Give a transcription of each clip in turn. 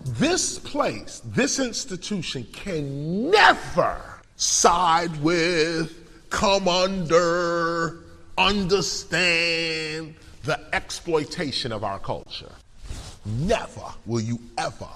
This place, this institution can never side with, come under, understand the exploitation of our culture. Never will you ever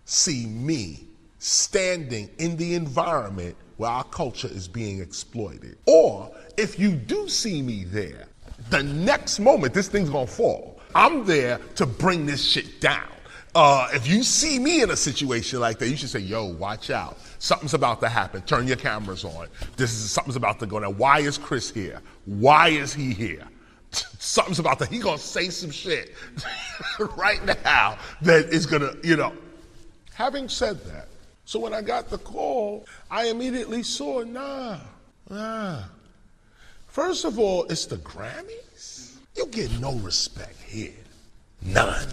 see me standing in the environment where our culture is being exploited. Or if you do see me there, the next moment this thing's gonna fall. I'm there to bring this shit down. If you see me in a situation like that, you should say, yo, watch out. Something's about to happen. Turn your cameras on. Something's about to go down. Why is Chris here? Why is he here? Something's about to, he gonna say some shit right now that is gonna, Having said that, so when I got the call, I immediately saw, nah. First of all, it's the Grammys. You get no respect here. None.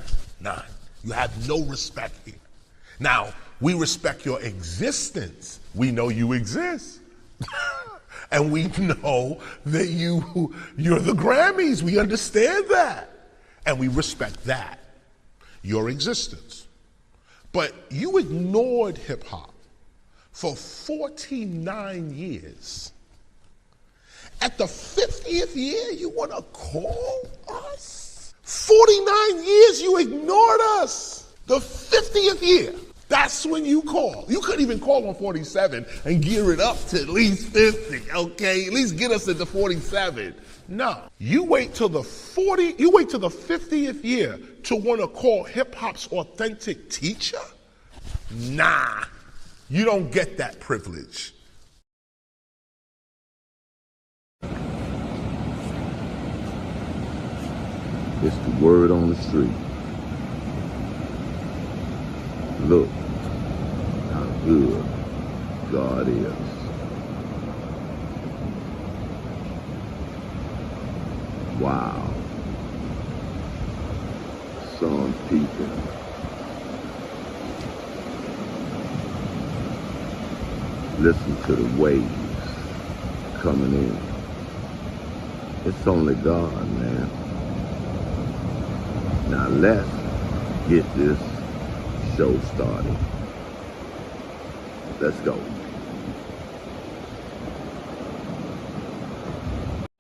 You have no respect here. Now, we respect your existence. We know you exist. And we know that you're the Grammys. We understand that. And we respect that, your existence. But you ignored hip hop for 49 years. At the 50th year, you want to call us? 49 years you ignored us. The 50th year, that's when you call. You couldn't even call on 47 and gear it up to at least 50, okay? At least get us into 47. No, you wait till the 50th year to want to call hip hop's authentic teacher? Nah, you don't get that privilege. It's the word on the street. Look how good God is. Wow. Some people listen to the waves coming in. It's only God, man. Now let's get this show started. Let's go.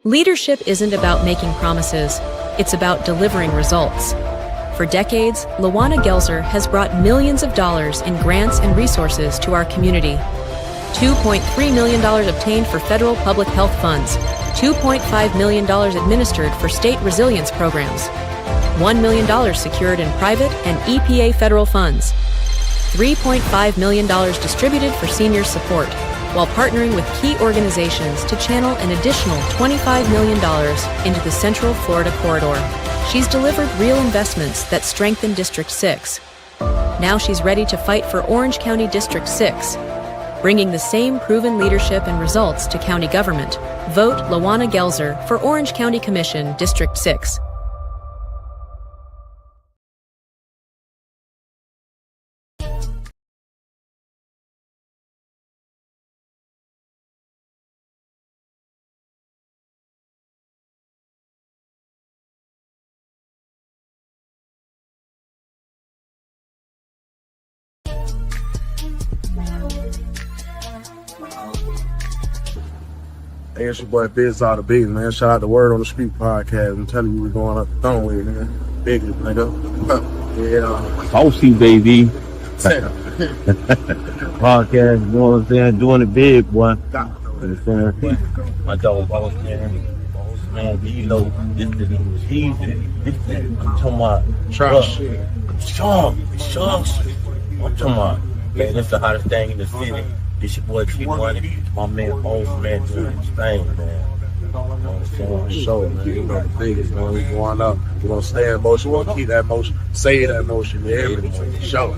Leadership isn't about making promises, it's about delivering results. For decades, Lawana Gelzer has brought millions of dollars in grants and resources to our community. $2.3 million obtained for federal public health funds, $2.5 million administered for state resilience programs, $1 million secured in private and EPA federal funds, $3.5 million distributed for senior support, while partnering with key organizations to channel an additional $25 million into the Central Florida Corridor. She's delivered real investments that strengthen District 6. Now she's ready to fight for Orange County District 6, bringing the same proven leadership and results to county government. Vote Lawana Gelzer for Orange County Commission, District 6. Hey, it's your boy Biz All the Bees, man. Shout out to Word on the Street podcast. I'm telling you, we're going up the thumb with it, man. Biggest, nigga. Yeah. Bossy, baby. Podcast, you know what I'm saying? Doing it big, boy. My dog, boss man, D-Lo, this I'm talking about Trash. Shark. I'm talking about, man, this the hottest thing in the city. This your boy T-Money, my man, boss man, doing his thing, man. Show, man. You know the biggest, man. We going up. We're going to stay in motion. We're going to keep that motion, say that motion, everything. Show.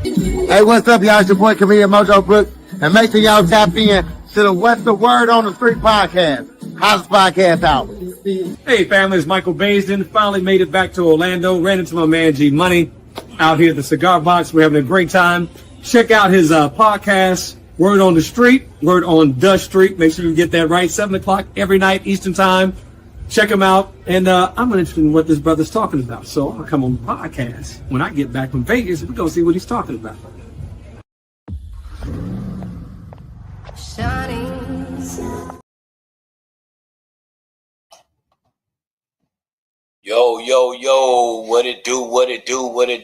Hey, what's up, y'all? It's your boy, Comedian Mojo Brooks. And make sure y'all tap in to the What's the Word on the Street podcast. Hottest podcast out. Hey, family, it's Michael Baisden. Finally made it back to Orlando. Ran into my man, G Money, out here at the Cigar Box. We're having a great time. Check out his podcast, Word on the Street, Word on the Street. Make sure you get that right. 7 o'clock every night, Eastern Time. Check him out. And I'm interested in what this brother's talking about. So I'll come on the podcast. When I get back from Vegas, we're going to see what he's talking about. Yo, what it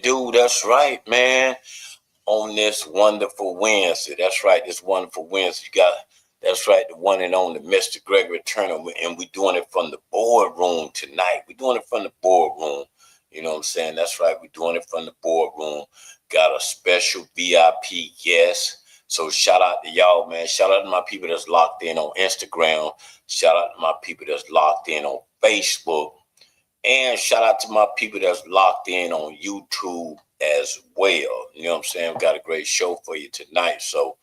do? That's right, man. On this wonderful Wednesday. That's right, this wonderful Wednesday. That's right, the one and only Mr. Gregory Turner. And we're doing it from the boardroom tonight. We're doing it from the boardroom. You know what I'm saying? That's right, we're doing it from the boardroom. Got a special VIP guest. So shout out to y'all, man. Shout out to my people that's locked in on Instagram. Shout out to my people that's locked in on Facebook. And shout out to my people that's locked in on YouTube as well. You know what I'm saying? We got a great show for you tonight. So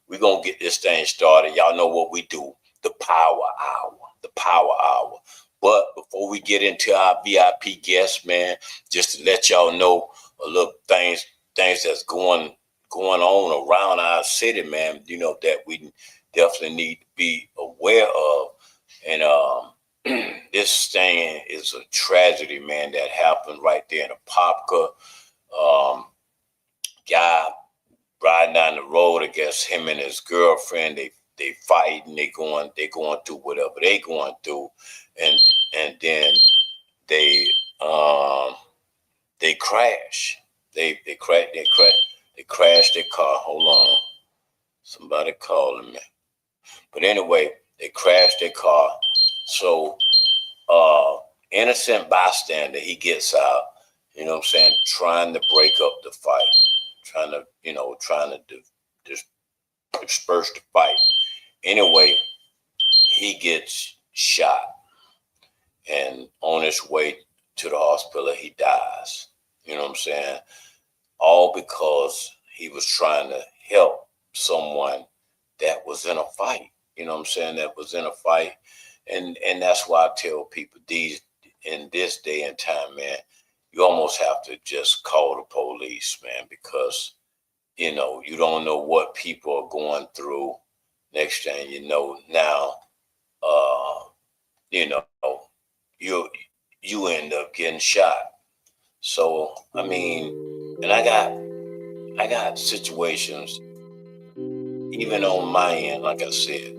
we're going to get this thing started. Y'all know what we do. The Power Hour. But before we get into our VIP guests, man, just to let y'all know a little things that's going on around our city, man, you know, that we definitely need to be aware of. And this thing is a tragedy, man, that happened right there in Apopka. Guy riding down the road, I guess him and his girlfriend, they fighting, they going through whatever they going through, and then they crash. They crashed their car. Hold on. Somebody calling me. But anyway, they crashed their car. So innocent bystander, he gets out, you know what I'm saying, trying to break up the fight, trying to disperse the fight. Anyway, he gets shot, and on his way to the hospital, he dies. You know what I'm saying? All because he was trying to help someone that was in a fight. You know what I'm saying? That was in a fight. And that's why I tell people in this day and time, man, you almost have to just call the police, man, because, you know, you don't know what people are going through. Next thing you know, now, you know, you end up getting shot. So, I mean, and I got situations, even on my end, like I said,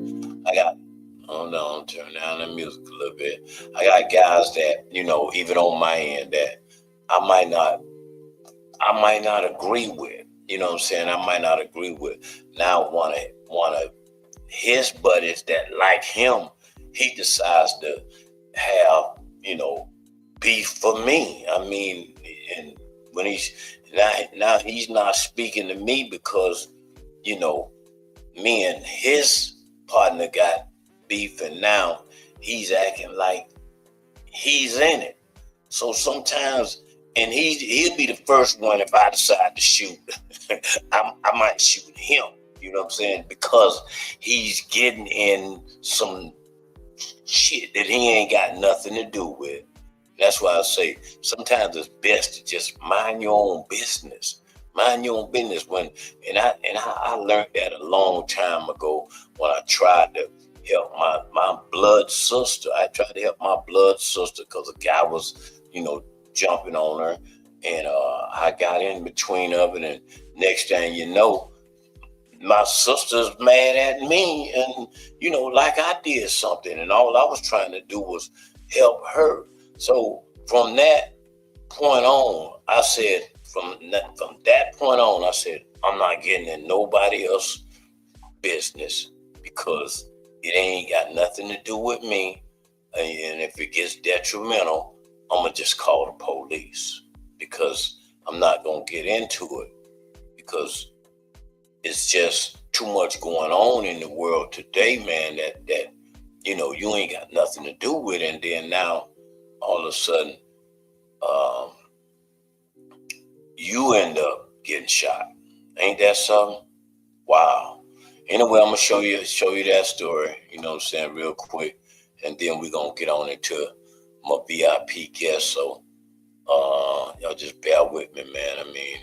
hold on, turn down the music a little bit. I got guys that, you know, even on my end that I might not agree with. You know what I'm saying? I might not agree with. Now one of his buddies that like him, he decides to have, you know, beef for me. I mean, and when now he's not speaking to me because, you know, me and his partner got beef, and now he's acting like he's in it. So sometimes, and he'll be the first one if I decide to shoot. I might shoot him, you know what I'm saying? Because he's getting in some shit that he ain't got nothing to do with. That's why I say sometimes it's best to just mind your own business. Mind your own business. I learned that a long time ago when I tried to help my blood sister. I tried to help my blood sister because a guy was, you know, jumping on her, and I got in between of it, and next thing you know, my sister's mad at me, and, you know, like I did something, and all I was trying to do was help her. So from that point on, I said, from that point on, I said, I'm not getting in nobody else's business because it ain't got nothing to do with me. And if it gets detrimental, I'm going to just call the police, because I'm not going to get into it, because it's just too much going on in the world today, man, that you know, you ain't got nothing to do with it. And then now, all of a sudden, you end up getting shot. Ain't that something? Wow. Anyway, I'm going to show you that story, you know what I'm saying, real quick. And then we're going to get on into my VIP guest. So y'all just bear with me, man. I mean,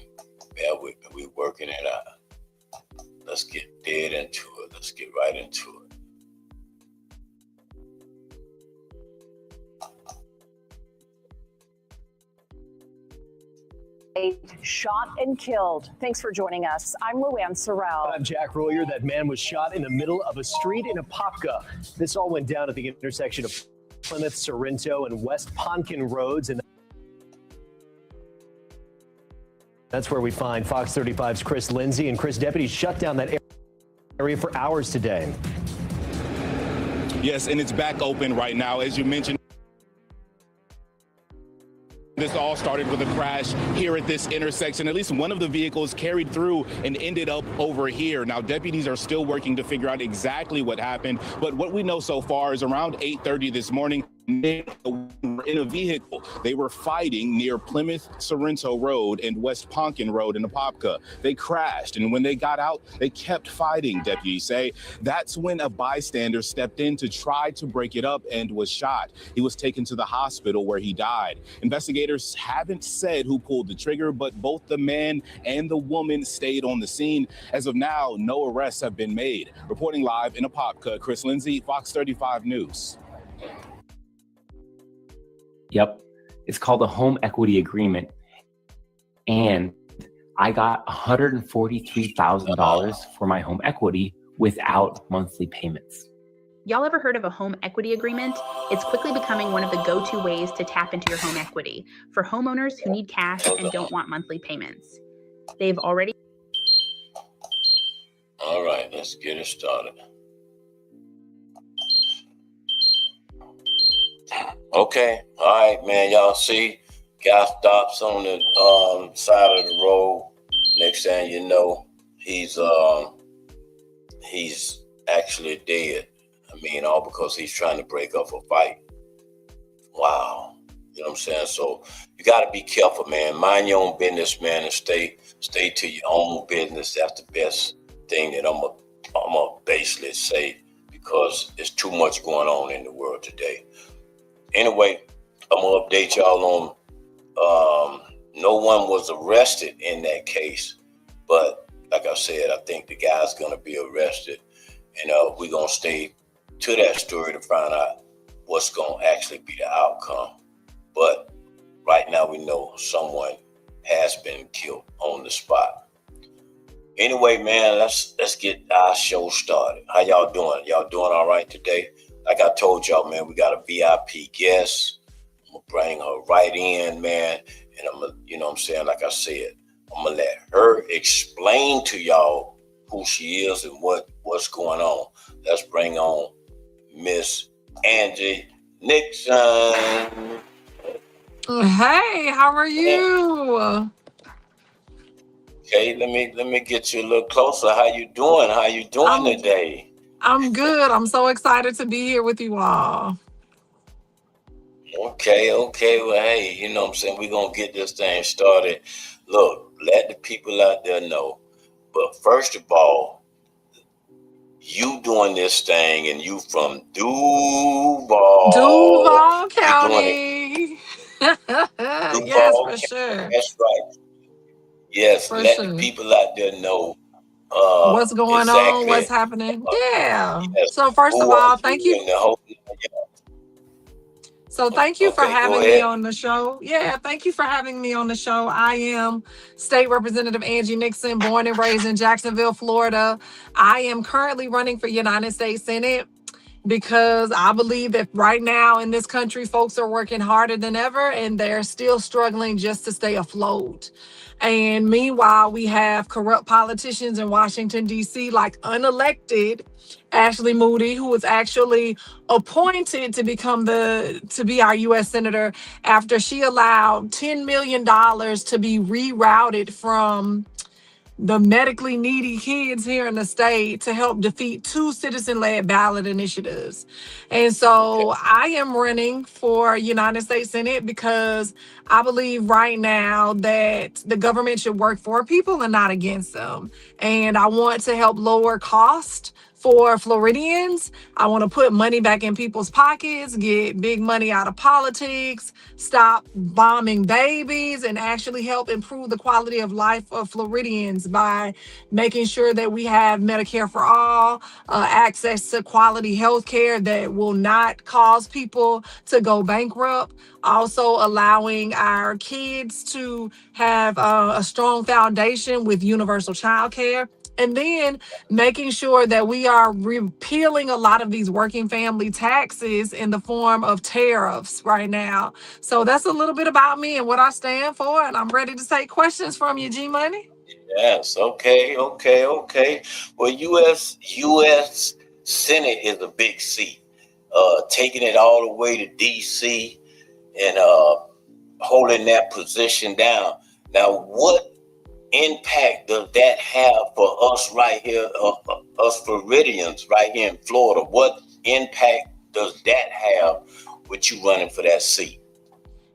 bear with me. We're working it out. Let's get dead into it. Let's get right into it. shot and killed. Thanks for joining us. I'm Luann Sorrell. I'm Jack Royer. That man was shot in the middle of a street in Apopka. This all went down at the intersection of Plymouth, Sorrento, and West Ponkin roads. And that's where we find Fox 35's Chris Lindsay. And Chris, deputies shut down that area for hours today. Yes, and it's back open right now. As you mentioned, this all started with a crash here at this intersection. At least one of the vehicles carried through and ended up over here. Now, deputies are still working to figure out exactly what happened. But what we know so far is around 8:30 this morning, in a vehicle. They were fighting near Plymouth Sorrento Road and West Ponkin Road in Apopka. They crashed, and when they got out, they kept fighting, deputies say. That's when a bystander stepped in to try to break it up and was shot. He was taken to the hospital where he died. Investigators haven't said who pulled the trigger, but both the man and the woman stayed on the scene. As of now, no arrests have been made. Reporting live in Apopka, Chris Lindsay, Fox 35 News. Yep. It's called a home equity agreement. And I got $143,000 for my home equity without monthly payments. Y'all ever heard of a home equity agreement? It's quickly becoming one of the go-to ways to tap into your home equity for homeowners who need cash and don't want monthly payments. They've already... All right, let's get it started. Okay, all right, man. Y'all see, guy stops on the side of the road. Next thing you know, he's actually dead. I mean, all because he's trying to break up a fight. Wow, you know what I'm saying? So you got to be careful, man. Mind your own business, man, and stay to your own business. That's the best thing that I'm gonna basically say, because there's too much going on in the world today. Anyway, I'm going to update y'all on no one was arrested in that case. But like I said, I think the guy's going to be arrested. And we're going to stay to that story to find out what's going to actually be the outcome. But right now we know someone has been killed on the spot. Anyway, man, let's get our show started. How y'all doing? Y'all doing all right today? Like I told y'all, man, we got a VIP guest. I'm going to bring her right in, man. And I'm going to, you know what I'm saying, like I said, I'm going to let her explain to y'all who she is and what's going on. Let's bring on Miss Angie Nixon. Hey, how are you? Okay, let me get you a little closer. How you doing? How you doing today? I'm good. I'm so excited to be here with you all. Okay. Well, hey, you know what I'm saying? We're going to get this thing started. Look, let the people out there know. But first of all, you doing this thing and you from Duval County. Yes, for sure. That's right. Yes, let the people out there know what's going on, what's happening. Yeah. Yes. So first of all, thank you. So thank you for having me on the show. Yeah, thank you for having me on the show. I am State Representative Angie Nixon, born and raised in Jacksonville, Florida. I am currently running for United States Senate because I believe that right now in this country, folks are working harder than ever and they're still struggling just to stay afloat. And meanwhile, we have corrupt politicians in Washington, D.C., like unelected Ashley Moody, who was actually appointed to be our U.S. Senator after she allowed $10 million to be rerouted from the medically needy kids here in the state to help defeat 2 citizen-led ballot initiatives. And so I am running for United States Senate because I believe right now that the government should work for people and not against them. And I want to help lower cost for Floridians. I want to put money back in people's pockets, get big money out of politics, stop bombing babies, and actually help improve the quality of life of Floridians by making sure that we have Medicare for all, access to quality health care that will not cause people to go bankrupt. Also allowing our kids to have a strong foundation with universal child care. And then making sure that we are repealing a lot of these working family taxes in the form of tariffs right now. So that's a little bit about me and what I stand for. And I'm ready to take questions from you, G Money. Yes. Okay. Well, U.S. Senate is a big seat. Taking it all the way to D.C. and holding that position down. Now, what impact does that have for us right here, us Floridians right here in Florida? What impact does that have with you running for that seat?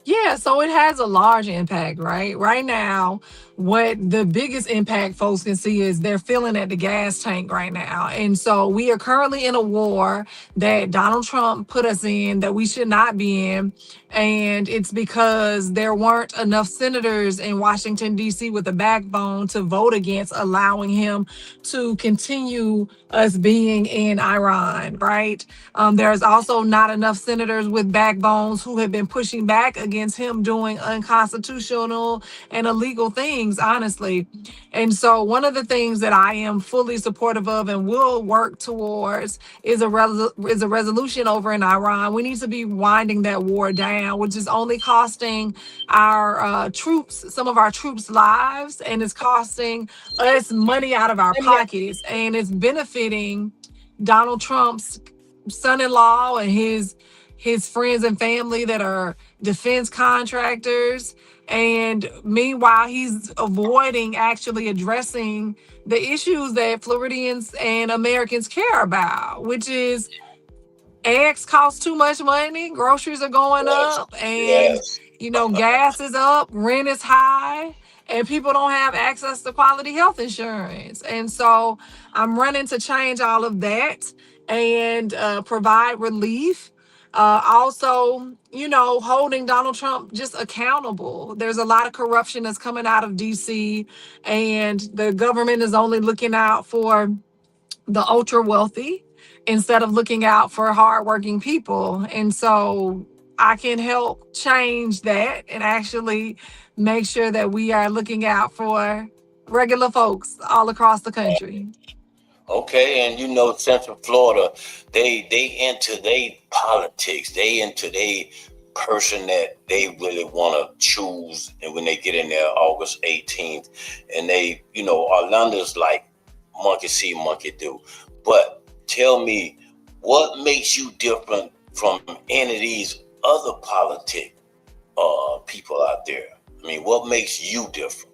Yeah, so it has a large impact, right? Right now, what the biggest impact folks can see is they're filling at the gas tank right now. And so we are currently in a war that Donald Trump put us in that we should not be in. And it's because there weren't enough senators in Washington, D.C. with a backbone to vote against allowing him to continue us being in Iran, right? There's also not enough senators with backbones who have been pushing back against him doing unconstitutional and illegal things, honestly. And so one of the things that I am fully supportive of and will work towards is a resolution over in Iran. We need to be winding that war down, which is only costing our troops, some of our troops' lives, and it's costing us money out of our pockets, and it's benefiting Donald Trump's son-in-law and his friends and family that are defense contractors. And meanwhile, he's avoiding actually addressing the issues that Floridians and Americans care about, which is eggs cost too much money, groceries are going up, and gas is up, rent is high, and people don't have access to quality health insurance. And so I'm running to change all of that and provide relief. Also, holding Donald Trump just accountable. There's a lot of corruption that's coming out of DC, and the government is only looking out for the ultra wealthy instead of looking out for hardworking people. And so I can help change that and actually make sure that we are looking out for regular folks all across the country. Okay, and Central Florida, they into their politics, they into their person that they really want to choose, and when they get in there August 18th, and they, Orlando's like monkey see, monkey do. But tell me, what makes you different from any of these other politic people out there? I mean, what makes you different?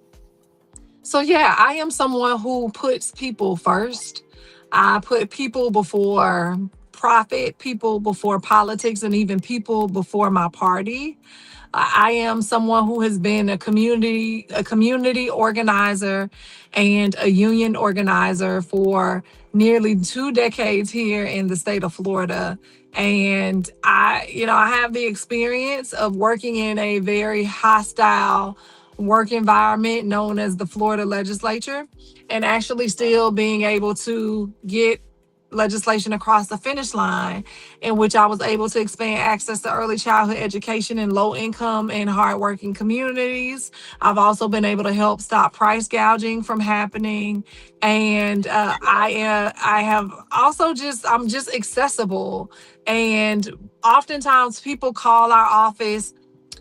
So yeah, I am someone who puts people first. I put people before profit, people before politics, and even people before my party. I am someone who has been a community organizer and a union organizer for nearly 2 decades here in the state of Florida. And I have the experience of working in a very hostile work environment known as the Florida legislature, and actually still being able to get legislation across the finish line, in which I was able to expand access to early childhood education in low income and hardworking communities. I've also been able to help stop price gouging from happening. And I have also I'm just accessible. And oftentimes people call our office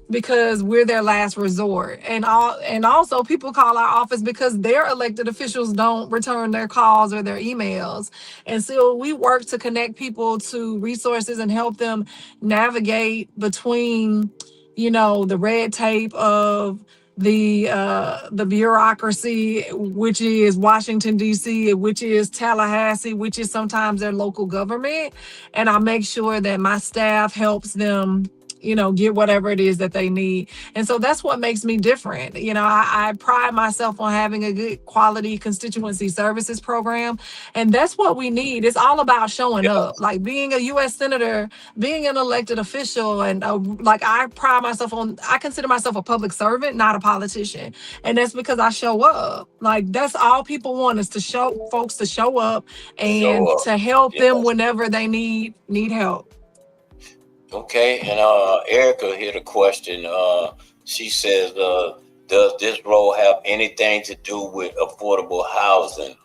because we're their last resort. And also people call our office because their elected officials don't return their calls or their emails. And so we work to connect people to resources and help them navigate between, the red tape of the bureaucracy, which is Washington, D.C., which is Tallahassee, which is sometimes their local government. And I make sure that my staff helps them get whatever it is that they need. And so that's what makes me different. I pride myself on having a good quality constituency services program. And that's what we need. It's all about showing up, like being a U.S. Senator, being an elected official. And I consider myself a public servant, not a politician. And that's because I show up. Like, that's all people want, is to show folks to show up and to help them whenever they need help. Okay, and Erica hit a question. She says, does this role have anything to do with affordable housing?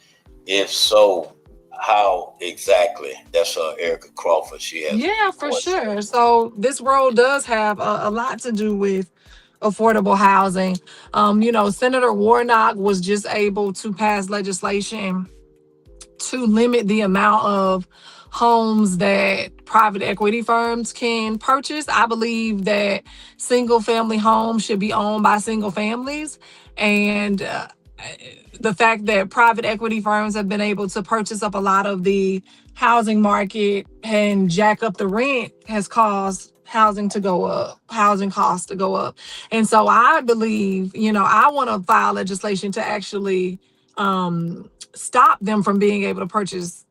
If so, how exactly? That's Erica Crawford. She has. Yeah, for sure. So this role does have a lot to do with affordable housing. Senator Warnock was just able to pass legislation to limit the amount of homes that private equity firms can purchase. I believe that single family homes should be owned by single families. And the fact that private equity firms have been able to purchase up a lot of the housing market and jack up the rent has caused housing costs to go up. And so I believe, I want to file legislation to actually stop them from being able to purchase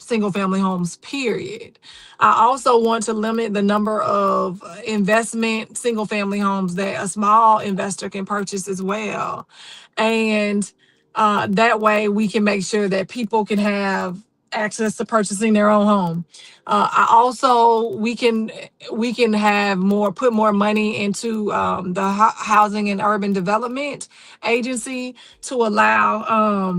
single family homes, period. I also want to limit the number of investment single family homes that a small investor can purchase as well. And that way we can make sure that people can have access to purchasing their own home. We can put more money into the Housing and Urban Development Agency to allow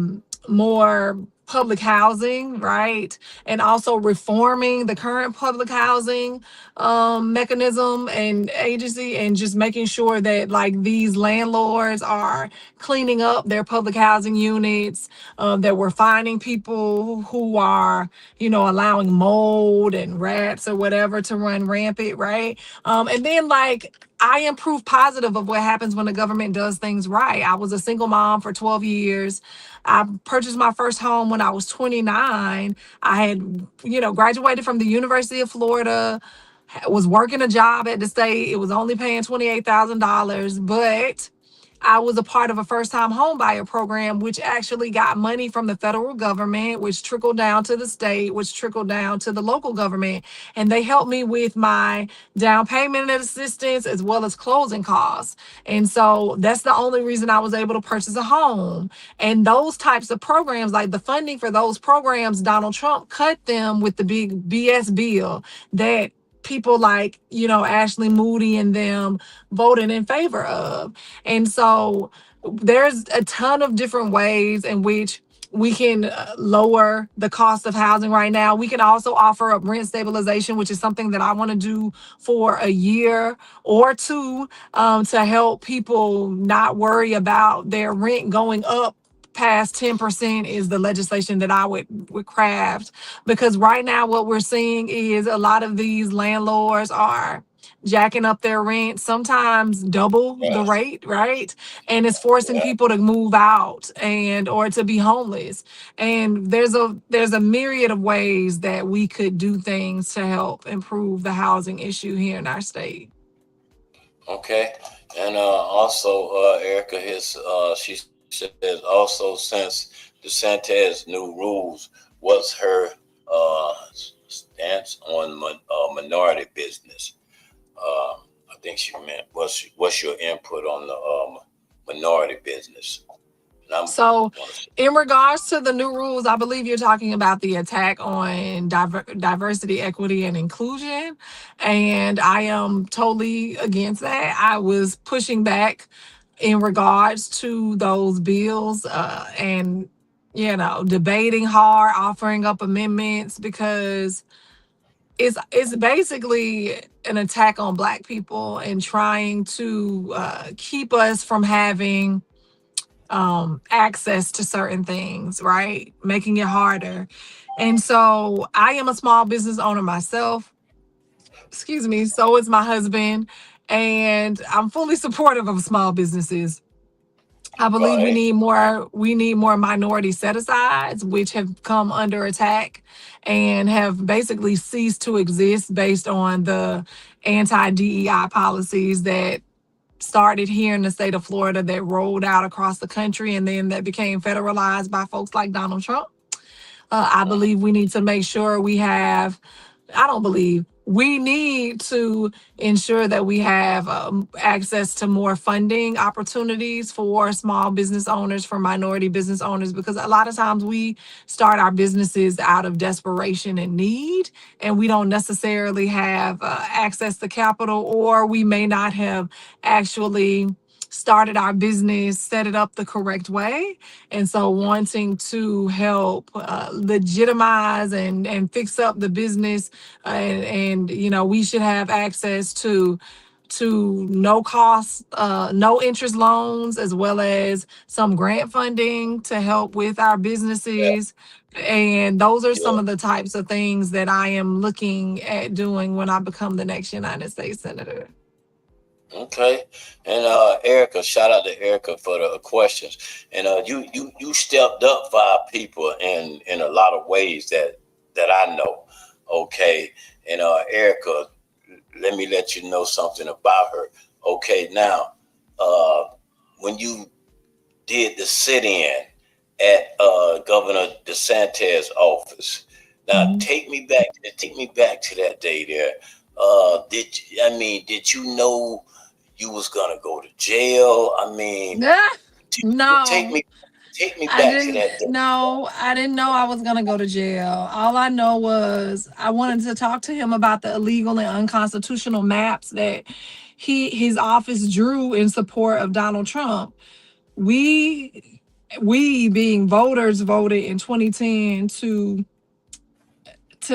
more public housing, right? And also reforming the current public housing mechanism and agency, and just making sure that these landlords are cleaning up their public housing units, that we're finding people who are, allowing mold and rats or whatever to run rampant, right? And then I am proof positive of what happens when the government does things right. I was a single mom for 12 years. I purchased my first home when I was 29. I had, graduated from the University of Florida, was working a job at the state. It was only paying $28,000, but I was a part of a first-time home buyer program, which actually got money from the federal government, which trickled down to the state, which trickled down to the local government. And they helped me with my down payment assistance as well as closing costs. And so that's the only reason I was able to purchase a home. And those types of programs, like the funding for those programs, Donald Trump cut them with the big BS bill that people like, Ashley Moody and them voted in favor of. And so there's a ton of different ways in which we can lower the cost of housing right now. We can also offer up rent stabilization, which is something that I want to do for a year or two to help people not worry about their rent going up past 10% is the legislation that I would craft. Because right now what we're seeing is a lot of these landlords are jacking up their rent, sometimes double the rate, right? And it's forcing people to move out or to be homeless. And there's a myriad of ways that we could do things to help improve the housing issue here in our state. Okay. And also Erica she says also, since DeSantis' new rules, what's her stance on minority business? I think she meant what's your input on the minority business? So in regards to the new rules, I believe you're talking about the attack on diversity, equity, and inclusion. And I am totally against that. I was pushing back in regards to those bills and, debating hard, offering up amendments, because it's basically an attack on Black people and trying to keep us from having access to certain things, right? Making it harder. And so I am a small business owner myself. Excuse me. So is my husband. And I'm fully supportive of small businesses. I believe Right. we need more minority set-asides, which have come under attack and have basically ceased to exist based on the anti-DEI policies that started here in the state of Florida that rolled out across the country and then that became federalized by folks like Donald Trump. I believe we need to make sure I don't believe we need to ensure that we have access to more funding opportunities for small business owners, for minority business owners, because a lot of times we start our businesses out of desperation and need, and we don't necessarily have access to capital, or we may not have actually started our business, set it up the correct way. And so wanting to help legitimize and fix up the business, and we should have access to no cost, no interest loans, as well as some grant funding to help with our businesses. And those are some of the types of things that I am looking at doing when I become the next United States Senator. Okay. And Erica, shout out to Erica for the questions. And you stepped up for our people in a lot of ways that I know. Okay. And Erica, let me let you know something about her. Okay, now when you did the sit-in at Governor DeSantis' office, now take me back to that day there. Did you know you was gonna go to jail? I mean, No. Take me back to that day. No, I didn't know I was gonna go to jail. All I know was I wanted to talk to him about the illegal and unconstitutional maps that his office drew in support of Donald Trump. We being voters voted in 2010 to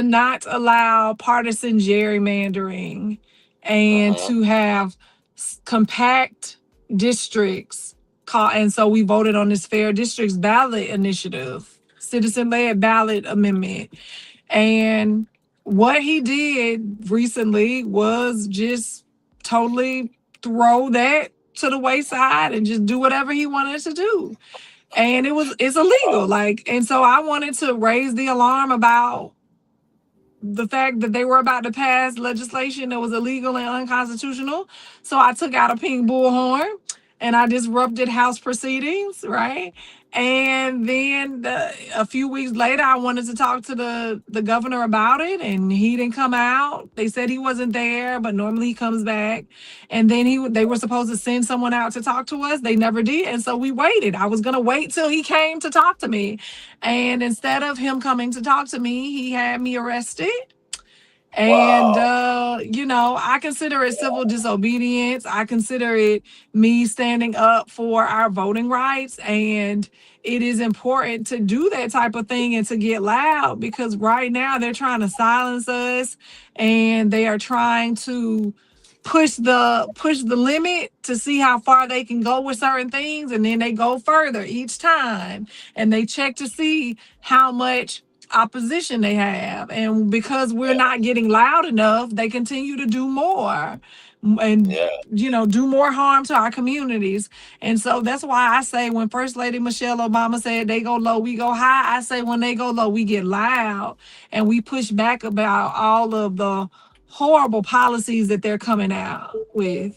not allow partisan gerrymandering and to have compact districts. And so we voted on this Fair Districts ballot initiative, citizen-led ballot amendment. And what he did recently was just totally throw that to the wayside and just do whatever he wanted to do. And it's illegal. And so I wanted to raise the alarm about the fact that they were about to pass legislation that was illegal and unconstitutional. So I took out a pink bullhorn and I disrupted House proceedings, right? And then a few weeks later, I wanted to talk to the governor about it, and he didn't come out. They said he wasn't there, but normally he comes back. And then they were supposed to send someone out to talk to us. They never did, and so we waited. I was going to wait till he came to talk to me. And instead of him coming to talk to me, he had me arrested. And, I consider it civil disobedience. I consider it me standing up for our voting rights. And it is important to do that type of thing and to get loud, because right now they're trying to silence us and they are trying to push the limit to see how far they can go with certain things. And then they go further each time and they check to see how much opposition they have, and because we're not getting loud enough, they continue to do more and do more harm to our communities. And so that's why I say, when First Lady Michelle Obama said they go low, we go high, I say when they go low, we get loud and we push back about all of the horrible policies that they're coming out with.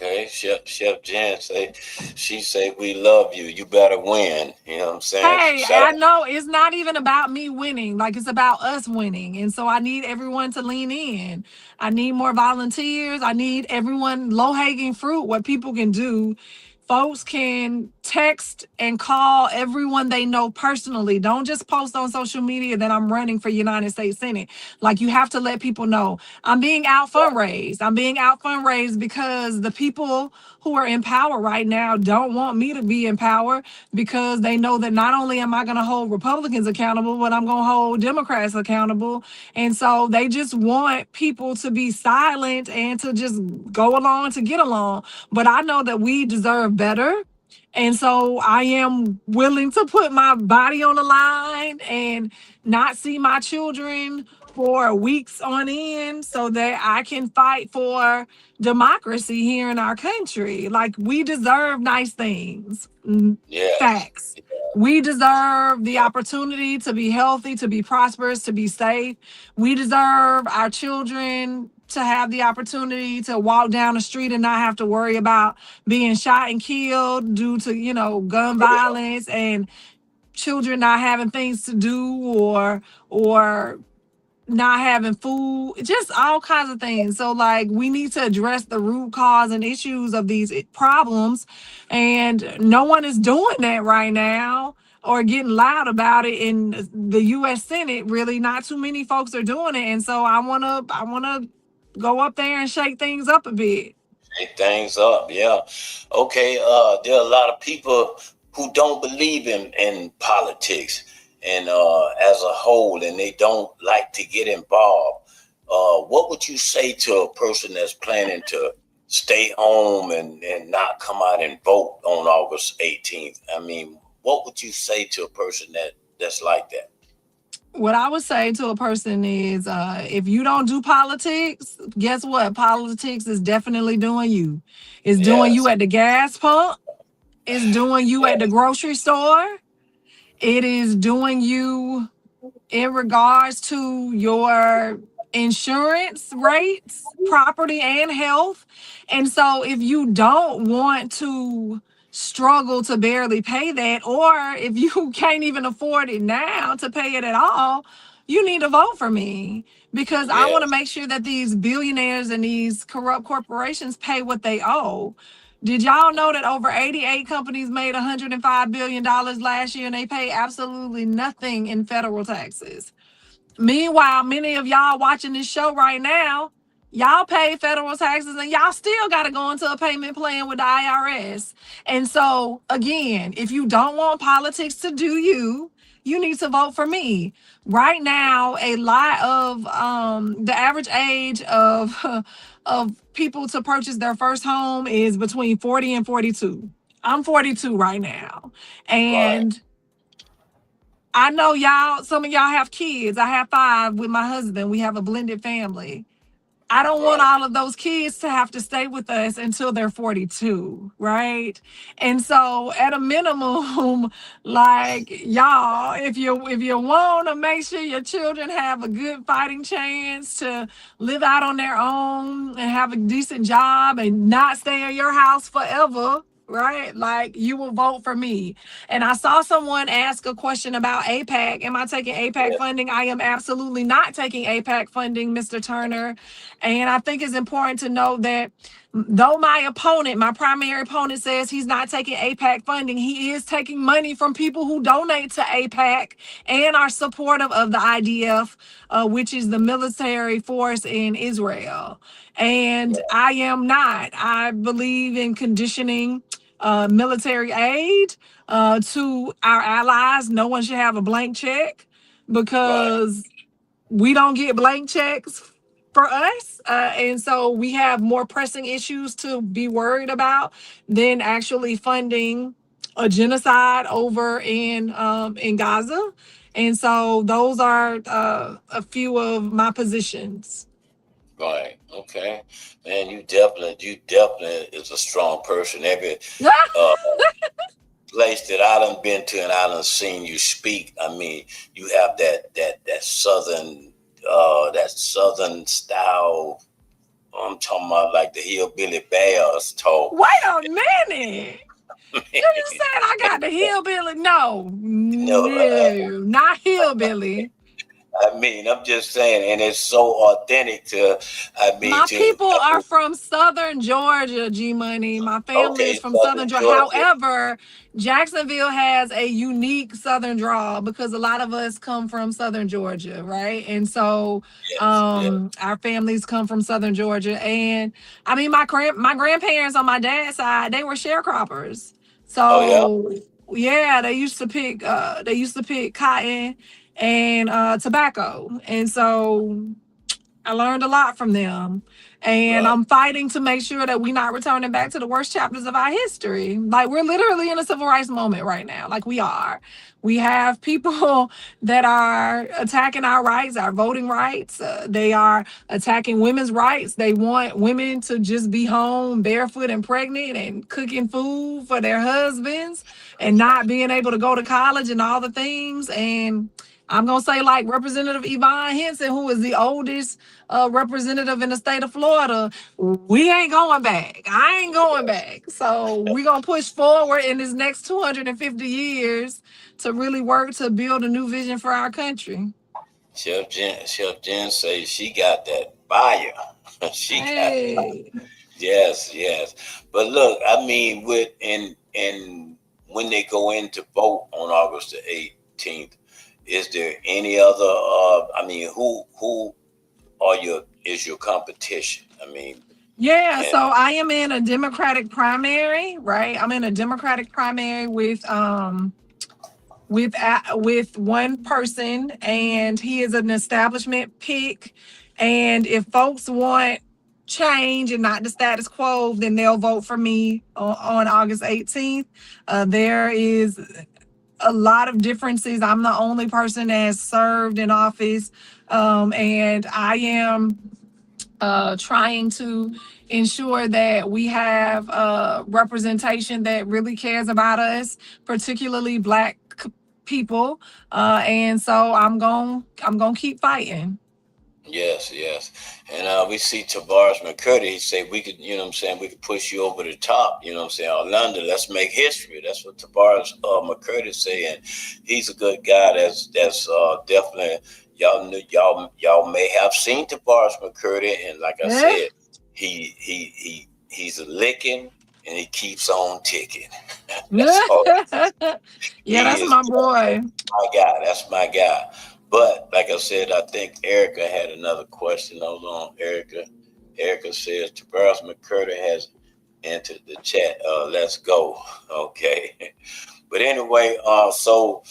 Okay, Chef Jen she say we love you. You better win. You know what I'm saying? Hey, I know it's not even about me winning. It's about us winning. And so I need everyone to lean in. I need more volunteers. I need everyone, low-hanging fruit, what people can do. Folks can text and call everyone they know personally. Don't just post on social media that I'm running for United States Senate. You have to let people know I'm being out fundraised. I'm being out fundraised because the people who are in power right now don't want me to be in power, because they know that not only am I going to hold Republicans accountable, but I'm going to hold Democrats accountable. And so they just want people to be silent and to just go along to get along. But I know that we deserve better. And so I am willing to put my body on the line and not see my children for weeks on end so that I can fight for democracy here in our country. Like, we deserve nice things. Yes. Facts. We deserve the opportunity to be healthy, to be prosperous, to be safe. We deserve our children to have the opportunity to walk down the street and not have to worry about being shot and killed due to, you know, gun violence, and children not having things to do, or not having food, just all kinds of things. So like, we need to address the root cause and issues of these problems, and no one is doing that right now or getting loud about it in the US Senate. Really, not too many folks are doing it. And so I want to go up there and shake things up a bit. Shake things up, yeah. Okay, there are a lot of people who don't believe in politics and as a whole, and they don't like to get involved. What would you say to a person that's planning to stay home and not come out and vote on August 18th? I mean, what would you say to a person that's like that? What I would say to a person is, if you don't do politics, guess what? Politics is definitely doing you. It's doing you at the gas pump. It's doing you at the grocery store. It is doing you in regards to your insurance rates, property, and health. And so if you don't want to struggle to barely pay that, or if you can't even afford it now to pay it at all, you need to vote for me, because I want to make sure that these billionaires and these corrupt corporations pay what they owe. Did y'all know that over 88 companies made $105 billion last year and they pay absolutely nothing in federal taxes? Meanwhile, many of y'all watching this show right now, y'all pay federal taxes and y'all still got to go into a payment plan with the IRS. And so, again, if you don't want politics to do you, you need to vote for me. Right now, a lot of the average age of people to purchase their first home is between 40 and 42. I'm 42 right now. And I know y'all, some of y'all have kids. I have 5 with my husband. We have a blended family. I don't want all of those kids to have to stay with us until they're 42, right? And so at a minimum, like, y'all, if you want to make sure your children have a good fighting chance to live out on their own and have a decent job and not stay in your house forever, right? Like, you will vote for me. And I saw someone ask a question about AIPAC. Am I taking AIPAC funding? I am absolutely not taking AIPAC funding, Mr. Turner. And I think it's important to know that though my primary opponent says he's not taking AIPAC funding, he is taking money from people who donate to AIPAC and are supportive of the IDF, which is the military force in Israel. And I am not. I believe in conditioning military aid to our allies. No one should have a blank check, because we don't get blank checks for us. And so we have more pressing issues to be worried about than actually funding a genocide over in Gaza. And so those are a few of my positions. Right. Okay. Man, you definitely is a strong person. Every place that I done been to and I done seen you speak, I mean, you have that southern style. I'm talking about like the hillbilly bears talk. Wait a minute. You just said I got the hillbilly? No, not hillbilly. I mean, I'm just saying, and it's so authentic to, my people are from Southern Georgia, G Money. My family is from Southern Georgia. However, Jacksonville has a unique Southern drawl because a lot of us come from Southern Georgia, right? And so our families come from Southern Georgia. And I mean, my grandparents on my dad's side, they were sharecroppers. So they used to pick cotton and tobacco. And so I learned a lot from them. And Right. I'm fighting to make sure that we're not returning back to the worst chapters of our history. Like, we're literally in a civil rights moment right now. Like, we are. We have people that are attacking our rights, our voting rights. They are attacking women's rights. They want women to just be home barefoot and pregnant and cooking food for their husbands and not being able to go to college and all the things. And I'm going to say, like Representative Yvonne Henson, who is the oldest representative in the state of Florida, we ain't going back. I ain't going back. So we're going to push forward in this next 250 years to really work to build a new vision for our country. Chef Jen says she got that fire. She Hey. got yes. But look, I mean, and when they go in to vote on August the 18th, is there any other? I mean, who is your competition? I mean, yeah. So I am in a Democratic primary, right? I'm in a Democratic primary with one person, and he is an establishment pick. And if folks want change and not the status quo, then they'll vote for me on August 18th. There is a lot of differences. I'm the only person that has served in office, and I am trying to ensure that we have representation that really cares about us, particularly Black people. And so I'm gonna keep fighting. yes. And we see Tavares McCurdy. He said we could, we could push you over the top. Orlando, let's make history. That's what Tavares McCurdy saying. He's a good guy. That's definitely y'all may have seen Tavares McCurdy, and like I said, he's a licking and he keeps on ticking. That's all. Yeah, that's my boy. That's my guy. But like I said, I think Erica had another question. Hold on, Erica. Erica says Tavares McCurdy has entered the chat. Let's go. Okay. But anyway, so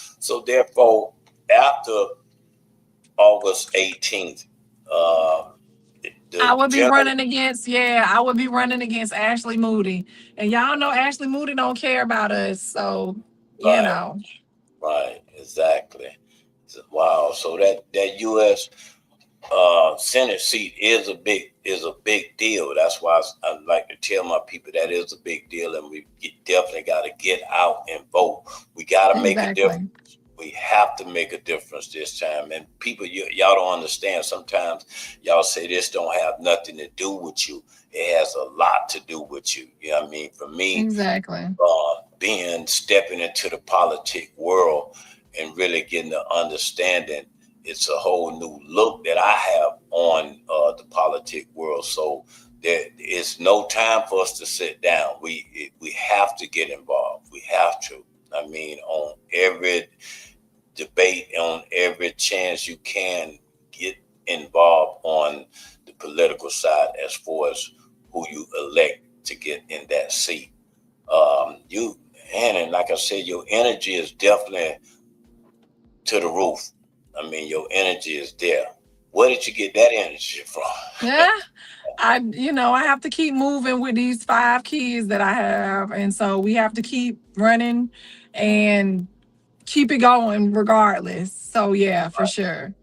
therefore, after August 18th, I would be running against Ashley Moody. And y'all know Ashley Moody don't care about us. So, you know. Right, exactly. Wow. So that U.S. Senate seat is a big deal. That's why I like to tell my people that is a big deal, and we definitely got to get out and vote. We got to make a difference. We have to make a difference this time. And people, y'all don't understand. Sometimes y'all say this don't have nothing to do with you. It has a lot to do with you. You know what I mean? For me, exactly. Stepping into the politic world and really getting the understanding, it's a whole new look that I have on the politic world. So there is no time for us to sit down. We have to get involved. We have to. I mean, on every debate, on every chance you can, get involved on the political side as far as who you elect to get in that seat. And like I said, your energy is definitely to the roof. I mean, your energy is there. Where did you get that energy from? Yeah. I have to keep moving with these 5 kids that I have. And so we have to keep running and keep it going regardless. So yeah, for sure.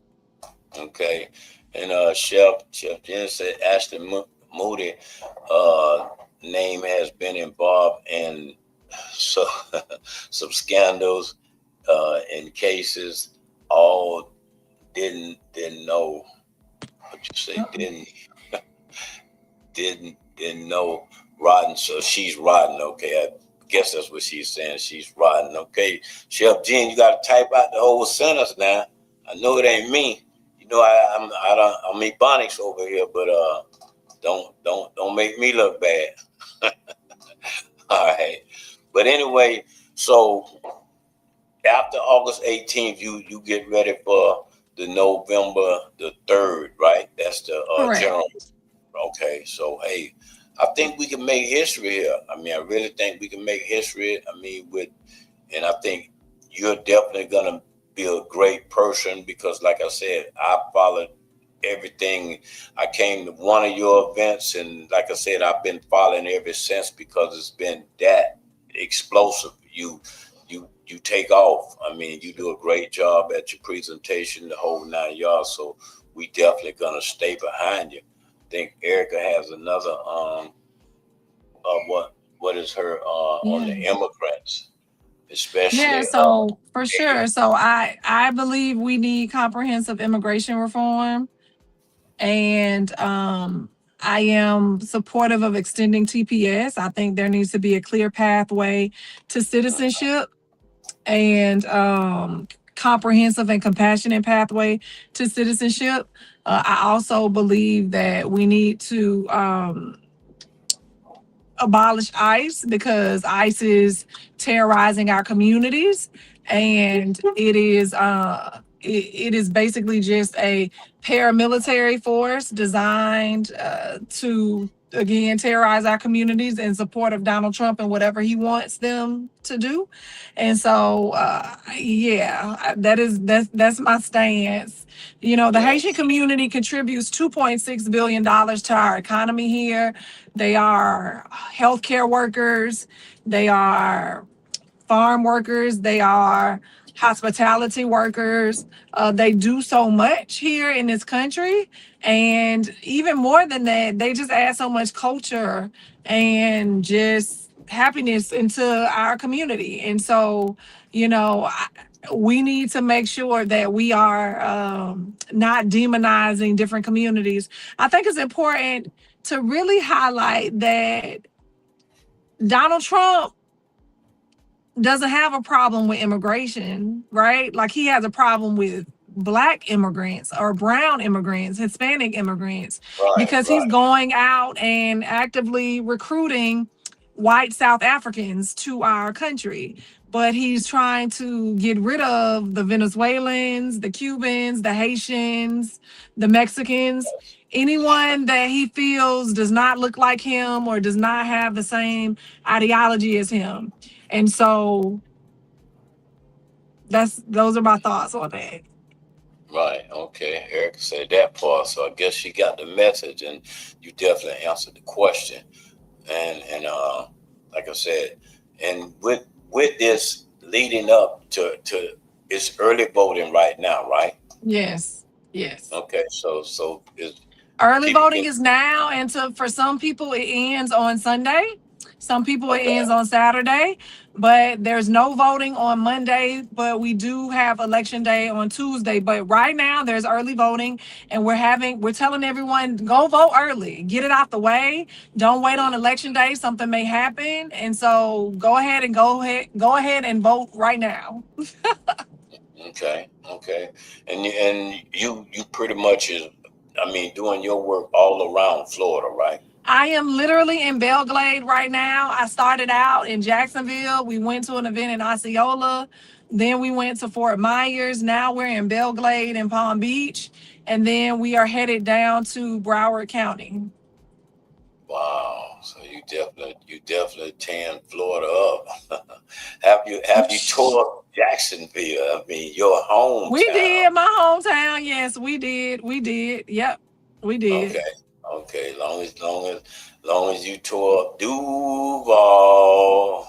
Okay. And Chef Jen said Ashley Moody name has been involved in some scandals in cases. All didn't know what you say. Didn't know rotten. So she's rotten. Okay, I guess that's what she's saying. She's rotten. Okay, Chef Jen, you got to type out the whole sentence now. I know it ain't me. You know I'm Ebonics over here, but don't make me look bad. All right. But anyway, so after August 18th, you get ready for the November the 3rd, right? That's the general. Okay, so hey, I think we can make history here. I mean, I really think we can make history. I mean, and I think you're definitely gonna be a great person because, like I said, I followed everything. I came to one of your events, and like I said, I've been following ever since because it's been that explosive. You take off. I mean, you do a great job at your presentation, the whole 9 yards. So we definitely gonna stay behind you. I think Erica has another what is her on the immigrants, especially Yeah, so for sure. So I believe we need comprehensive immigration reform, and I am supportive of extending TPS. I think there needs to be a clear pathway to citizenship and comprehensive and compassionate pathway to citizenship. I also believe that we need to abolish ICE because ICE is terrorizing our communities, and it is basically just a paramilitary force designed to again terrorize our communities in support of Donald Trump and whatever he wants them to do. And so that's my stance. You know, the Haitian community contributes $2.6 billion to our economy here. They are healthcare workers, they are farm workers, they are hospitality workers. They do so much here in this country. And even more than that, they just add so much culture and just happiness into our community. And so, you know, we need to make sure that we are not demonizing different communities. I think it's important to really highlight that Donald Trump doesn't have a problem with immigration, right? Like he has a problem with Black immigrants or brown immigrants, Hispanic immigrants, because he's going out and actively recruiting white South Africans to our country. But he's trying to get rid of the Venezuelans, the Cubans, the Haitians, the Mexicans, anyone that he feels does not look like him or does not have the same ideology as him. And so those are my thoughts on that. Right. Okay. Erica said that part. So I guess she got the message, and you definitely answered the question. And like I said, and with this leading up to it's early voting right now, right? Yes. Okay. So is early voting is now, and for some people it ends on Sunday. Some people it ends on Saturday, but there's no voting on Monday, but we do have election day on Tuesday. But right now there's early voting, and we're telling everyone, go vote early, get it out the way. Don't wait on election day. Something may happen. And so go ahead and vote right now. Okay. And you pretty much doing your work all around Florida, right? I am literally in Belgrade right now. I started out in Jacksonville. We went to an event in Osceola. Then we went to Fort Myers. Now we're in Belgrade and Palm Beach. And then we are headed down to Broward County. Wow. So you definitely tearing Florida up. Have you toured Jacksonville? I mean, your hometown. We did, my hometown. Yes, we did. Yep, we did. Okay. Long as you tore up Duval.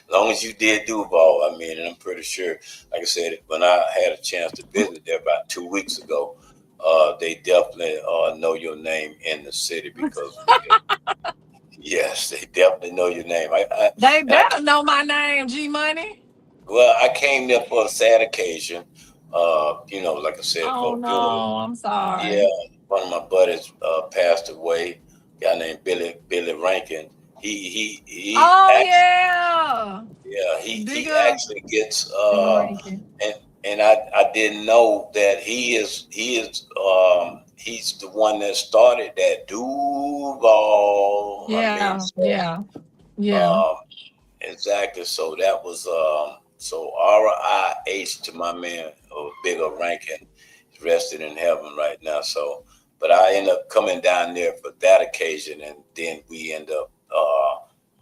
Long as you did Duval, and I'm pretty sure, like I said, when I had a chance to visit there about 2 weeks ago, they definitely know your name in the city because yes, they definitely know your name. They better know my name, G Money. Well, I came there for a sad occasion. Like I said, oh no, I'm sorry. Yeah, one of my buddies passed away. A guy named Billy Rankin. He actually gets and I didn't know that he's the one that started that Duval. Exactly. So that was so RIH to my man Bigger Rankin. He's rested in heaven right now. So but I end up coming down there for that occasion, and then we end up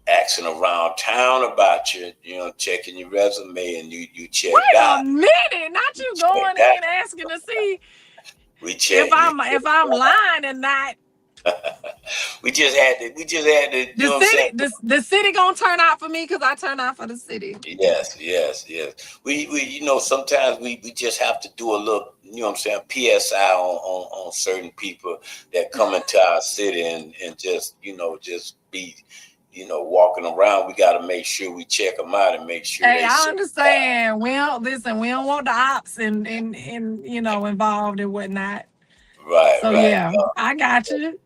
asking around town about you, checking your resume, and you check out. Wait a minute, not you going in asking to see. We check. If I'm lying or not. we just had to. You know what I'm saying? The city gonna turn out for me because I turn out for the city. Yes. We sometimes we just have to do a little, you know what I'm saying, PSI on certain people that come into our city and just, just be, walking around. We got to make sure we check them out and make sure. Hey, I understand. We don't want the ops and involved and whatnot. Right. So yeah, I got you.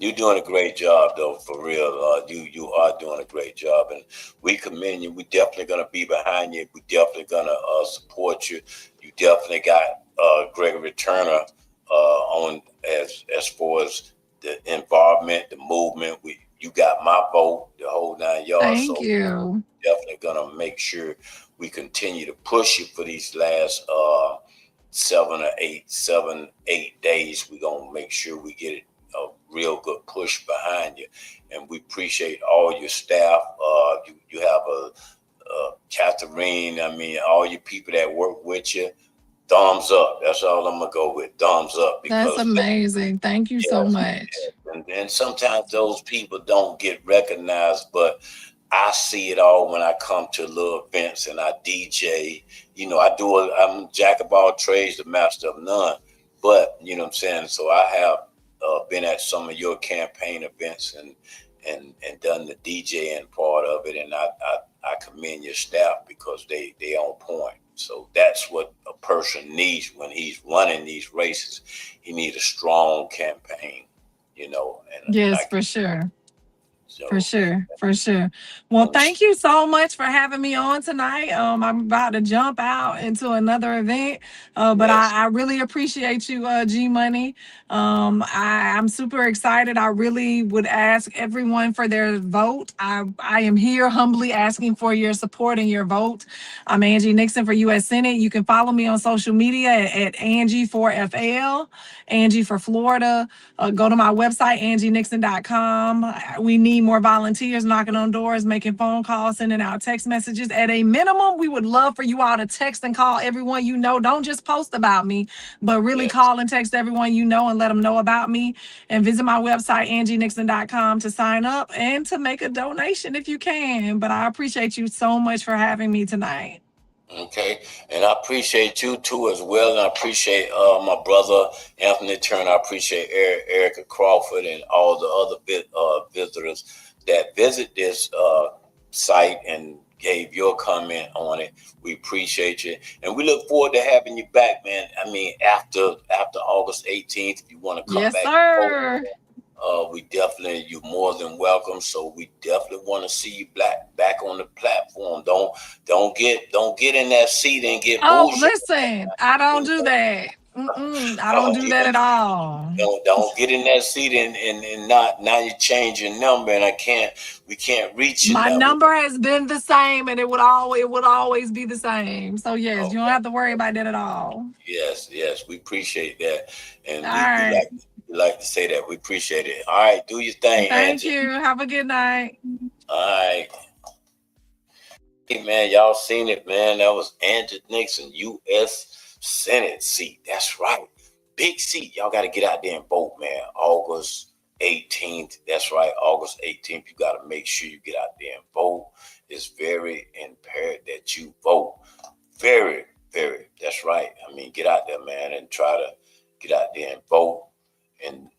You're doing a great job, though, for real. You are doing a great job, and we commend you. We definitely gonna be behind you. We definitely gonna support you. You definitely got Gregory Turner on as far as the involvement, the movement. You got my vote, the whole 9 yards. Thank you. Definitely gonna make sure we continue to push you for these last 7 or 8 days. We're gonna make sure we get it a real good push behind you, and we appreciate all your staff. You have a Catherine. I mean, all you people that work with you. Thumbs up. That's all I'm gonna go with. Thumbs up. That's amazing. Thank you so much. And sometimes those people don't get recognized, but I see it all when I come to little events and I DJ. I'm jack of all trades, the master of none. But you know what I'm saying. So I have been at some of your campaign events and done the DJing part of it, and I commend your staff because they on point. So that's what a person needs when he's running these races. He needs a strong campaign, And yes, for sure. For sure. Well, thank you so much for having me on tonight. I'm about to jump out into another event, but yes. I really appreciate you, G Money. I'm super excited. I really would ask everyone for their vote. I am here humbly asking for your support and your vote. I'm Angie Nixon for U.S. Senate. You can follow me on social media at Angie4FL, Angie for Florida. Go to my website, angienixon.com. We need more volunteers knocking on doors, making phone calls, sending out text messages. At a minimum, we would love for you all to text and call everyone you know. Don't just post about me, but really call and text everyone you know and let them know about me. And visit my website, angienixon.com, to sign up and to make a donation if you can. But I appreciate you so much for having me tonight. Okay, and I appreciate you too as well, and I appreciate my brother Anthony Turner. I appreciate Erica Crawford and all the other visitors that visit this site and gave your comment on it. We appreciate you, and we look forward to having you back, man. I mean, after August 18th, if you want to come back. Yes, sir. You're more than welcome. So we definitely want to see you back on the platform. Don't get in that seat and get bullshit. Listen, I don't do that. I don't do that at all. Don't get in that seat and now you change your number and we can't reach you. My number has been the same and it would always be the same. So yes, you don't have to worry about that at all. Yes, we appreciate that. And we like to say that. We appreciate it. All right, do your thing. Thank you. Have a good night. All right. Hey, man, y'all seen it, man. That was Angie Nixon, U.S. Senate seat. That's right. Big seat. Y'all got to get out there and vote, man. August 18th. That's right. August 18th. You got to make sure you get out there and vote. It's very imperative that you vote. Very, very. That's right. I mean, get out there, man, and try to get out there and vote. And,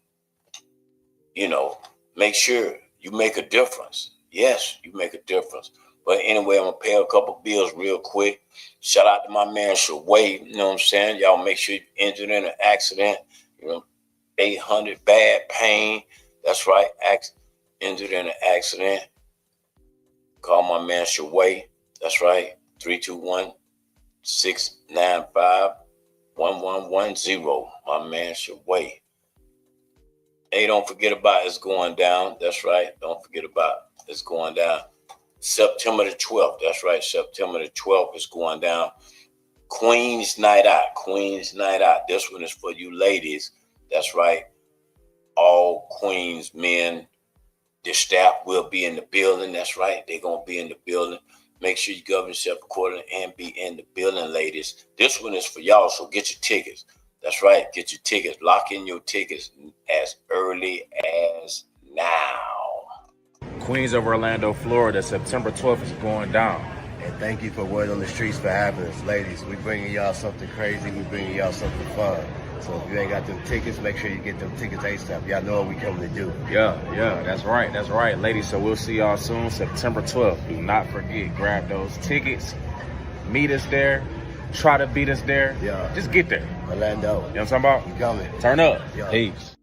make sure you make a difference. Yes, you make a difference. But anyway, I'm going to pay a couple bills real quick. Shout out to my man, Shaway. You know what I'm saying? Y'all make sure you injured in an accident. 800 bad pain. That's right. Injured in an accident. Call my man, Shaway. That's right. 321-695-1110. My man, Shaway. Hey, don't forget about It's Going Down. That's right. Don't forget about It's Going Down. September the 12th. That's right. September the 12th is going down. Queen's Night Out. Queen's Night Out. This one is for you ladies. That's right. All Queens men. The staff will be in the building. That's right. They're going to be in the building. Make sure you govern yourself accordingly and be in the building, ladies. This one is for y'all, so get your tickets. That's right. Get your tickets. Lock in your tickets as early as now. Queens of Orlando, Florida, September 12th is going down. And thank you for Word on the Streets for having us. Ladies, we bringing y'all something crazy. We bringing y'all something fun. So if you ain't got them tickets, make sure you get them tickets ASAP. Y'all know what we coming to do. Yeah, that's right, ladies. So we'll see y'all soon, September 12th. Do not forget, grab those tickets. Meet us there. Try to beat us there. Yeah. Just get there. Orlando. You know what I'm talking about? You coming. Turn up. Yeah. Peace.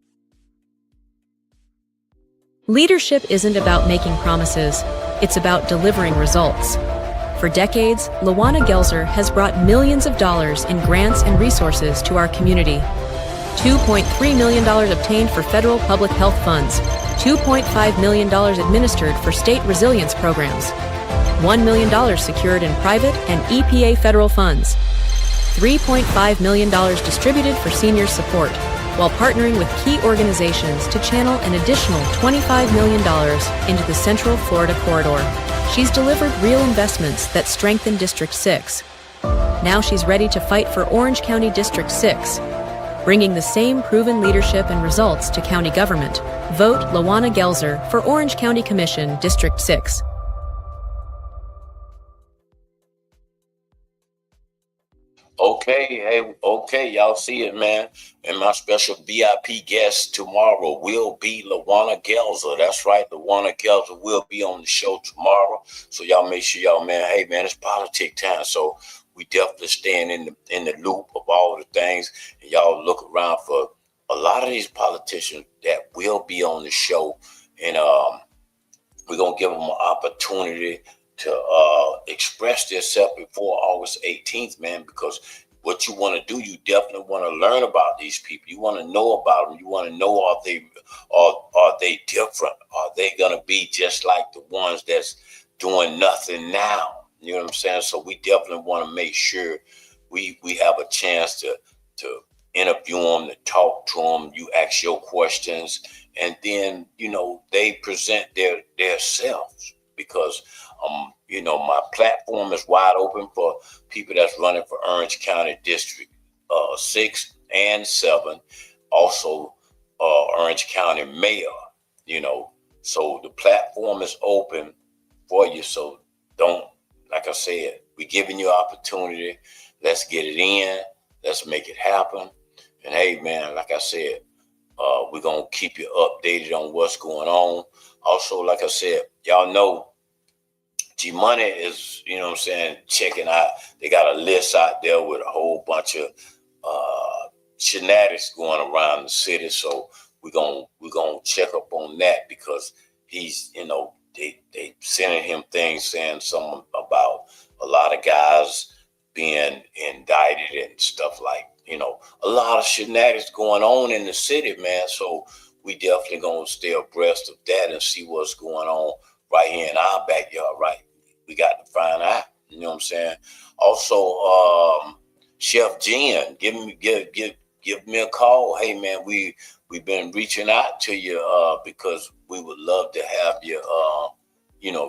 Leadership isn't about making promises, it's about delivering results. For decades, Lawana Gelzer has brought millions of dollars in grants and resources to our community. $2.3 million obtained for federal public health funds, $2.5 million administered for state resilience programs, $1 million secured in private and EPA federal funds, $3.5 million distributed for senior support, while partnering with key organizations to channel an additional $25 million into the Central Florida corridor. She's delivered real investments that strengthen District 6. Now she's ready to fight for Orange County District 6, bringing the same proven leadership and results to county government. Vote Lawana Gelzer for Orange County Commission, District 6. Okay, y'all see it, man. And my special VIP guest tomorrow will be Lawana Gelzer. That's right, Lawana Gelzer will be on the show tomorrow. So y'all make sure y'all, man, hey, man, it's politic time. So we definitely staying in the loop of all the things. And y'all look around for a lot of these politicians that will be on the show. And we're going to give them an opportunity to express themselves before August 18th, man, because what you want to do, you definitely want to learn about these people. You want to know about them. You want to know, are they different? Are they going to be just like the ones that's doing nothing now? You know what I'm saying? So we definitely want to make sure we have a chance to interview them, to talk to them. You ask your questions, and then, you know, they present their selves, because my platform is wide open for people that's running for Orange County District 6 and 7, also Orange County Mayor, so the platform is open for you. So don't, like I said, we're giving you opportunity. Let's get it in. Let's make it happen. And hey, man, like I said, we're going to keep you updated on what's going on. Also, like I said, y'all know, G-Money is, checking out. They got a list out there with a whole bunch of shenanigans going around the city. So we're gonna check up on that, because he's, they sending him things saying something about a lot of guys being indicted and stuff, like, a lot of shenanigans going on in the city, man. So we definitely gonna stay abreast of that and see what's going on right here in our backyard, right? We got to find out, you know what I'm saying? Also, Chef Jen, give me a call. Hey, man, we've been reaching out to you because we would love to have you,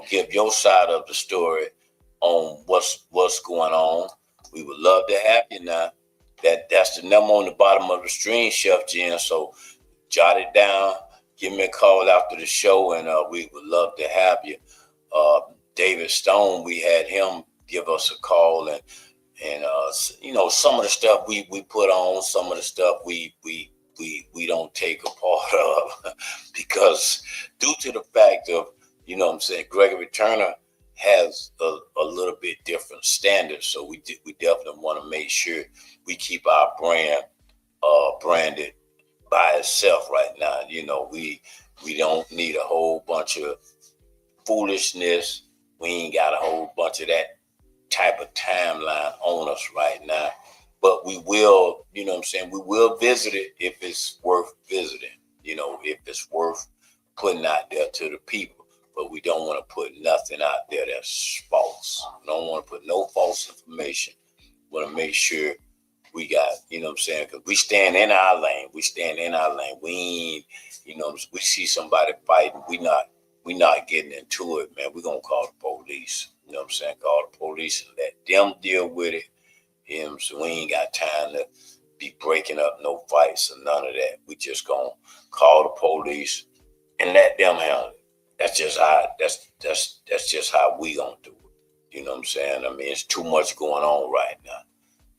give your side of the story on what's going on. We would love to have you now. That's the number on the bottom of the screen, Chef Jen. So jot it down. Give me a call after the show, and we would love to have you. David Stone, we had him give us a call, and some of the stuff we put on, some of the stuff we don't take a part of, because due to the fact of, Gregory Turner has a little bit different standards. So we definitely want to make sure we keep our brand branded by itself right now. We don't need a whole bunch of foolishness. We ain't got a whole bunch of that type of timeline on us right now. But we will, we will visit it if it's worth visiting, if it's worth putting out there to the people. But we don't want to put nothing out there that's false. We don't want to put no false information. We want to make sure we got, because we stand in our lane. We ain't, we see somebody fighting. We not getting into it, man. We're going to call the police. Call the police and let them deal with it. So we ain't got time to be breaking up no fights or none of that. We just gonna call the police and let them handle it. That's just how we gonna do it. You know what I'm saying? I mean, it's too much going on right now.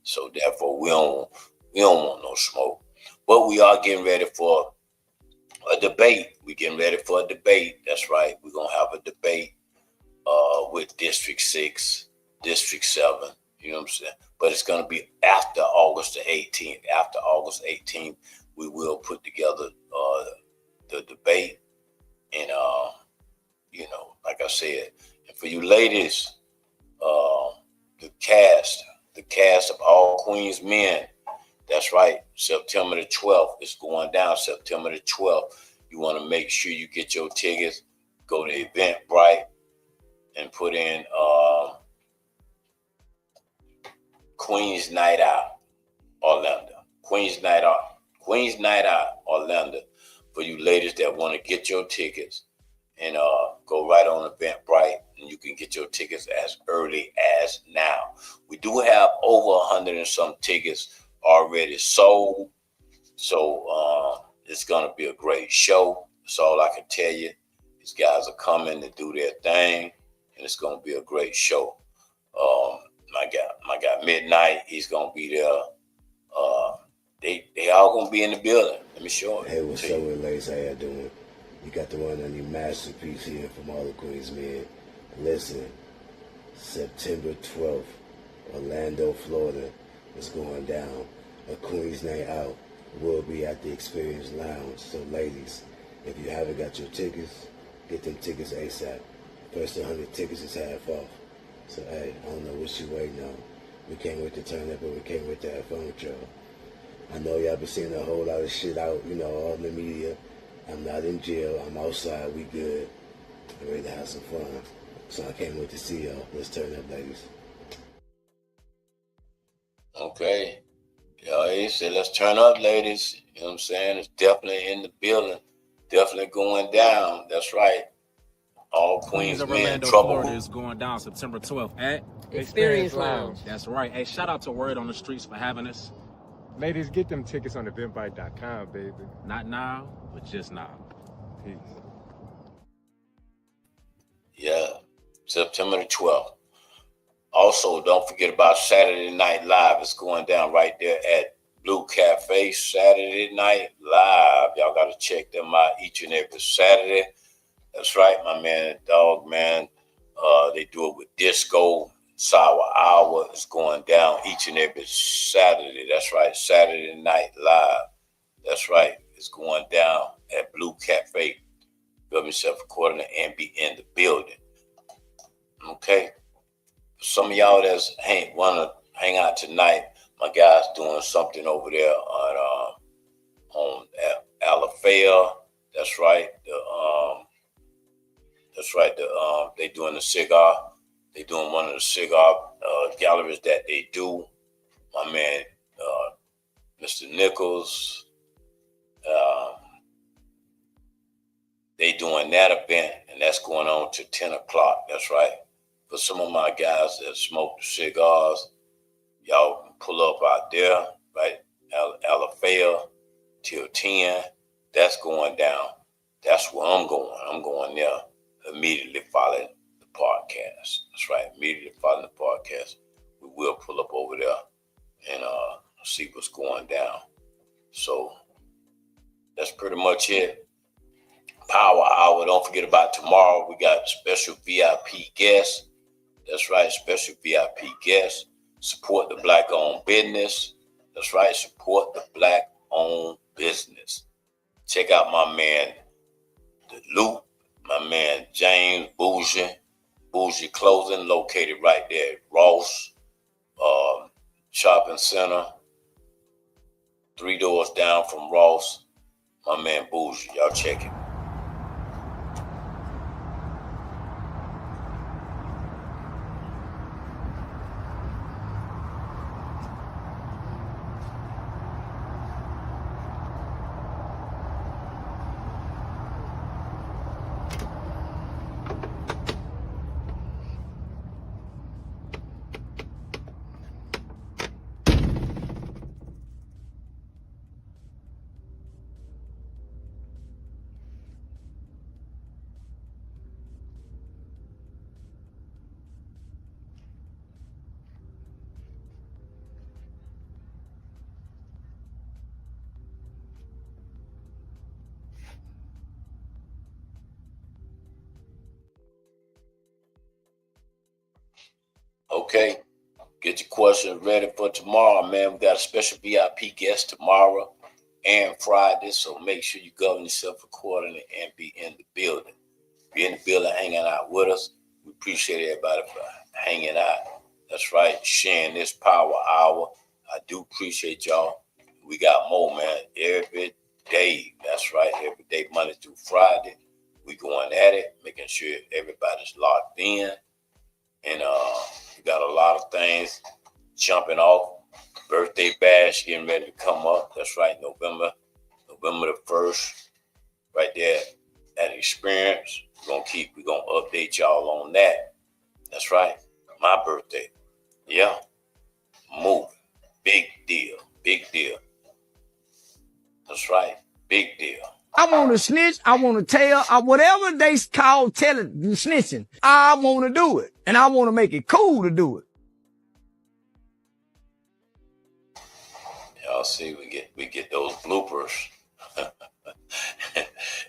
So therefore we don't want no smoke. But we are getting ready for a debate. We're getting ready for a debate. That's right. We're gonna have a debate with District 6, District 7. You know what I'm saying? But it's gonna be after August the 18th. After August 18th, we will put together the debate. And you know, like I said, and for you ladies, the cast of All Queens Men, that's right, September the 12th is going down. September the 12th. You want to make sure you get your tickets. Go to Eventbrite and put in Queens Night Out Orlando. Queens Night Out Orlando. For you ladies that want to get your tickets, and go right on Eventbrite, and you can get your tickets as early as now. We do have over 100 and some tickets already sold, so it's gonna be a great show. That's all I can tell you. These guys are coming to do their thing, and it's gonna be a great show. My guy Midnight, he's gonna be there. They all gonna be in the building. Let me show you. Hey, what's up, ladies? How y'all doing? You got the one on your masterpiece here from All the Queens Men. Listen, September 12th, Orlando, Florida, is going down. A Queens Night Out will be at the Experience Lounge. So, ladies, if you haven't got your tickets, get them tickets ASAP. First 100 tickets is half off. So, hey, I don't know what you waiting on. We can't wait to turn up, but we can't wait to have fun with y'all. I know y'all been seeing a whole lot of shit out, you know, all in the media. I'm not in jail. I'm outside. We good. I'm ready to have some fun. So I can't wait to see y'all. Let's turn up, ladies. Okay. Yeah, he said, let's turn up, ladies. You know what I'm saying? It's definitely in the building. Definitely going down. That's right. All Queens of Men. Orlando, Trouble. Florida is going down September 12th at Experience Lounge. That's right. Hey, shout out to Word on the Streets for having us. Ladies, get them tickets on Eventbrite.com, baby. Not now, but just now. Peace. Yeah, September the 12th. Also, don't forget about Saturday Night Live. It's going down right there at Blue Cafe. Saturday Night Live. Y'all got to check them out each and every Saturday. That's right, my man, Dog Man. They do it with disco. Sour Hour is going down each and every Saturday. That's right, Saturday Night Live. That's right, it's going down at Blue Cafe. Grab yourself a quarter and be in the building. Okay. Some of y'all that's want to hang out tonight, my guy's doing something over there on Alafaya. That's right. They doing the cigar. They doing one of the cigar galleries that they do. My man, Mr. Nichols. They doing that event, and that's going on to 10 o'clock. That's right. For some of my guys that smoke the cigars, y'all can pull up out there, right? Alafaya till 10. That's going down. That's where I'm going. I'm going there immediately following the podcast. That's right. Immediately following the podcast, we will pull up over there and see what's going down. So that's pretty much it. Power Hour. Don't forget about tomorrow. We got special VIP guests. That's right. Special VIP guests. Support the Black-owned business. That's right. Support the Black-owned business. Check out my man, The Loop. My man, James Bougie. Bougie Clothing, located right there at Ross Shopping Center. 3 doors down from Ross. My man, Bougie. Y'all check it. Okay? Get your questions ready for tomorrow, man. We got a special VIP guest tomorrow and Friday, so make sure you govern yourself accordingly and be in the building. Be in the building hanging out with us. We appreciate everybody for hanging out. That's right, sharing this power hour. I do appreciate y'all. We got more, man, every day. That's right, every day, Monday through Friday. We going at it, making sure everybody's locked in. And we got a lot of things jumping off. Birthday bash getting ready to come up. That's right, November the 1st. Right there at Experience. We're gonna update y'all on that. That's right. My birthday. Yeah. Moving. Big deal. Big deal. That's right. Big deal. I want to snitch. I want to tell. Whatever they call telling, snitching, I want to do it. And I want to make it cool to do it. Y'all see, we get those bloopers.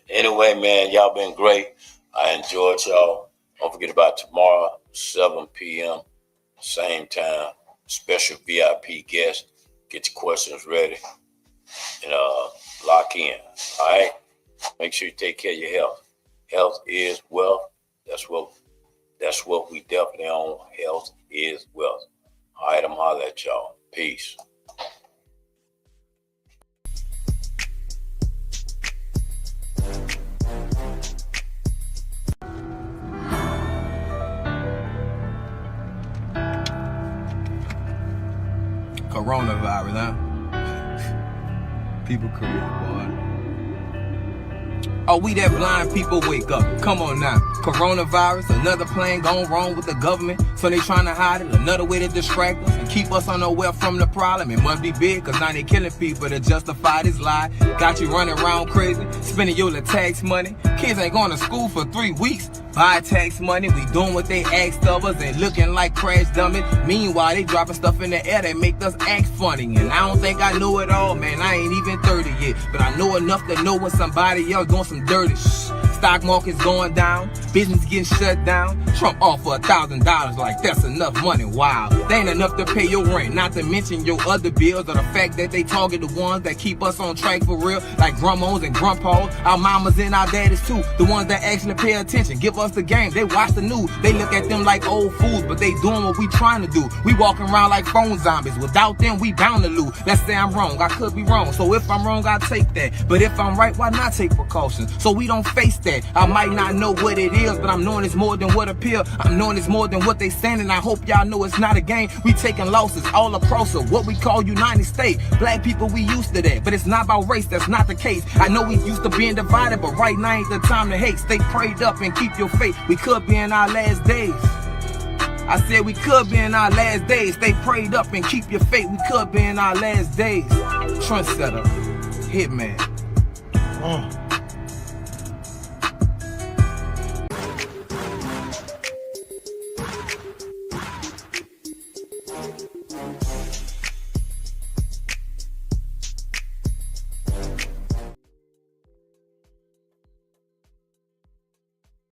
Anyway, man, y'all been great. I enjoyed y'all. Don't forget about tomorrow, 7 p.m., same time. Special VIP guest. Get your questions ready and lock in. All right. Make sure you take care of your health. Health is wealth. That's what we definitely own. Health is wealth. All right, I'm holler at y'all. Peace. Coronavirus, huh? People create, boy. Oh, we that blind people wake up. Come on now. Coronavirus, another plan gone wrong with the government. So they trying to hide it. Another way to distract us and keep us unaware from the problem. It must be big, cause now they killing people to justify this lie. Got you running around crazy, spending your little tax money. Kids ain't going to school for 3 weeks. Buy tax money, we doing what they asked of us and looking like crash dummies. Meanwhile, they dropping stuff in the air that make us act funny. And I don't think I know it all, man. I ain't even 30 yet. But I know enough to know when somebody else doing some dirty shh. Stock market's going down, business getting shut down. Trump offer $1,000 like that's enough money. Wow, they ain't enough to pay your rent, not to mention your other bills, or the fact that they target the ones that keep us on track for real, like grandmas and grandpas, our mamas and our daddies too, the ones that actually pay attention, give us the game, they watch the news, they look at them like old fools, but they doing what we trying to do. We walking around like phone zombies, without them we bound to lose. Let's say I'm wrong, I could be wrong, so if I'm wrong I take that, but if I'm right, why not take precautions, so we don't face that. I might not know what it is, but I'm knowing it's more than what appear. I'm knowing it's more than what they saying, and I hope y'all know it's not a game. We taking losses all across of what we call United States. Black people, we used to that, but it's not about race, that's not the case. I know we used to being divided, but right now ain't the time to hate. Stay prayed up and keep your faith. We could be in our last days. I said we could be in our last days. Stay prayed up and keep your faith. We could be in our last days. Trendsetter, Hitman.